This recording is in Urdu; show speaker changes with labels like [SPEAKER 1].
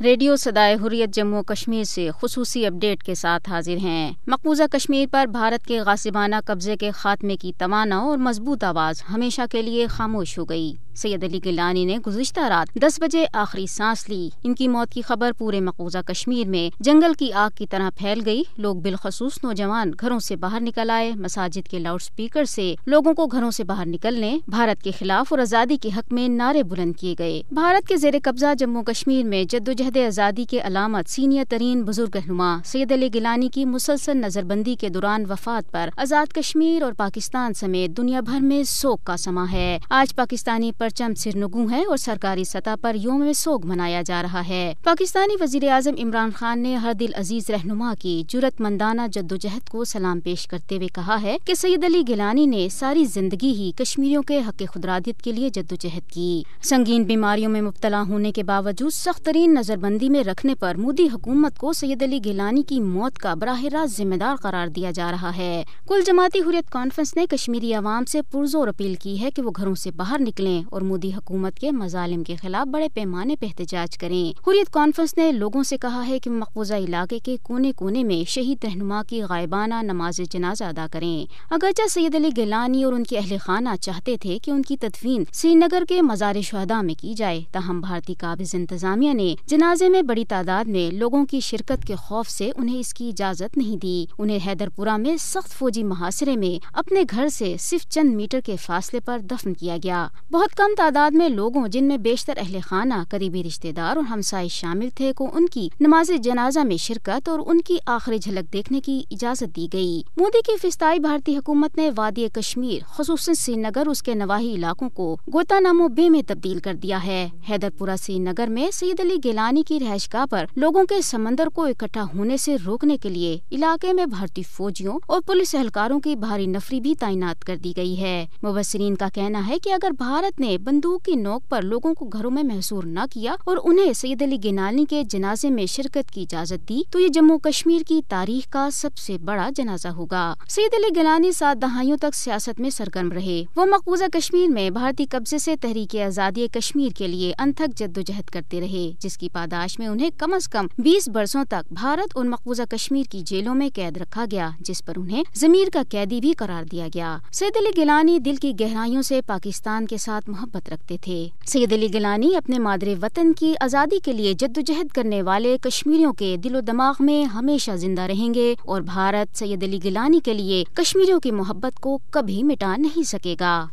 [SPEAKER 1] ریڈیو صدائے حریت جموں و کشمیر سے خصوصی اپڈیٹ کے ساتھ حاضر ہیں۔ مقبوضہ کشمیر پر بھارت کے غاصبانہ قبضے کے خاتمے کی توانا اور مضبوط آواز ہمیشہ کے لیے خاموش ہو گئی۔ سید علی گیلانی نے گزشتہ رات 10 بجے آخری سانس لی۔ ان کی موت کی خبر پورے مقبوضہ کشمیر میں جنگل کی آگ کی طرح پھیل گئی۔ لوگ بالخصوص نوجوان گھروں سے باہر نکل آئے۔ مساجد کے لاؤڈ سپیکر سے لوگوں کو گھروں سے باہر نکلنے، بھارت کے خلاف اور آزادی کے حق میں نعرے بلند کیے گئے۔ بھارت کے زیر قبضہ جموں کشمیر میں جدوجہد آزادی کے علامت سینئر ترین بزرگ رہنما سید علی گیلانی کی مسلسل نظر بندی کے دوران وفات پر آزاد کشمیر اور پاکستان سمیت دنیا بھر میں سوگ کا سماں ہے۔ آج پاکستانی پرچم سرنگوں ہے اور سرکاری سطح پر یوم سوگ منایا جا رہا ہے۔ پاکستانی وزیر اعظم عمران خان نے ہر دل عزیز رہنما کی جرأت مندانہ جدوجہد کو سلام پیش کرتے ہوئے کہا ہے کہ سید علی گیلانی نے ساری زندگی ہی کشمیریوں کے حق خودارادیت کے لیے جدوجہد کی۔ سنگین بیماریوں میں مبتلا ہونے کے باوجود سخت ترین نظر بندی میں رکھنے پر مودی حکومت کو سید علی گیلانی کی موت کا براہ راست ذمہ دار قرار دیا جا رہا ہے۔ کل جماعتی حریت کانفرنس نے کشمیری عوام سے پرزور اپیل کی ہے کہ وہ گھروں سے باہر نکلیں اور مودی حکومت کے مظالم کے خلاف بڑے پیمانے پہ احتجاج کریں۔ حریت کانفرنس نے لوگوں سے کہا ہے کہ مقبوضہ علاقے کے کونے کونے میں شہید رہنما کی غائبانہ نماز جنازہ ادا کریں۔ اگرچہ سید علی گیلانی اور ان کے اہل خانہ چاہتے تھے کہ ان کی تدفین سری نگر کے مزار شہداء میں کی جائے، تاہم بھارتی قابض انتظامیہ نے جنازے میں بڑی تعداد میں لوگوں کی شرکت کے خوف سے انہیں اس کی اجازت نہیں دی۔ انہیں حیدرپورہ میں سخت فوجی محاصرے میں اپنے گھر سے صرف چند میٹر کے فاصلے پر دفن کیا گیا۔ بہت کم تعداد میں لوگوں، جن میں بیشتر اہل خانہ، قریبی رشتہ دار اور ہمسائے شامل تھے، کو ان کی نماز جنازہ میں شرکت اور ان کی آخری جھلک دیکھنے کی اجازت دی گئی۔ مودی کی فسطائی بھارتی حکومت نے وادی کشمیر خصوصاً سری نگر اس کے نواحی علاقوں کو گوانتانامو بے میں تبدیل کر دیا ہے۔ حیدرپورہ سری نگر میں سید علی گیلانی کی رہائش گاہ پر لوگوں کے سمندر کو اکٹھا ہونے سے روکنے کے لیے علاقے میں بھارتی فوجیوں اور پولیس اہلکاروں کی بھاری نفری بھی تعینات کر دی گئی ہے۔ مبصرین کا کہنا ہے کہ اگر بھارت نے بندوق کی نوک پر لوگوں کو گھروں میں محصور نہ کیا اور انہیں سید علی گیلانی کے جنازے میں شرکت کی اجازت دی تو یہ جموں کشمیر کی تاریخ کا سب سے بڑا جنازہ ہوگا۔ سید علی گیلانی 7 دہائیوں تک سیاست میں سرگرم رہے۔ وہ مقبوضہ کشمیر میں بھارتی قبضے سے تحریک آزادی کشمیر کے لیے انتھک جدوجہد کرتے رہے، جس کی پاداش میں انہیں کم از کم 20 برسوں تک بھارت اور مقبوضہ کشمیر کی جیلوں میں قید رکھا گیا، جس پر انہیں ضمیر کا قیدی بھی قرار دیا گیا۔ سید علی گیلانی دل کی گہرائیوں سے پاکستان کے ساتھ محبت رکھتے تھے۔ سید علی گیلانی اپنے مادر وطن کی آزادی کے لیے جدوجہد کرنے والے کشمیریوں کے دل و دماغ میں ہمیشہ زندہ رہیں گے اور بھارت سید علی گیلانی کے لیے کشمیریوں کی محبت کو کبھی مٹا نہیں سکے گا۔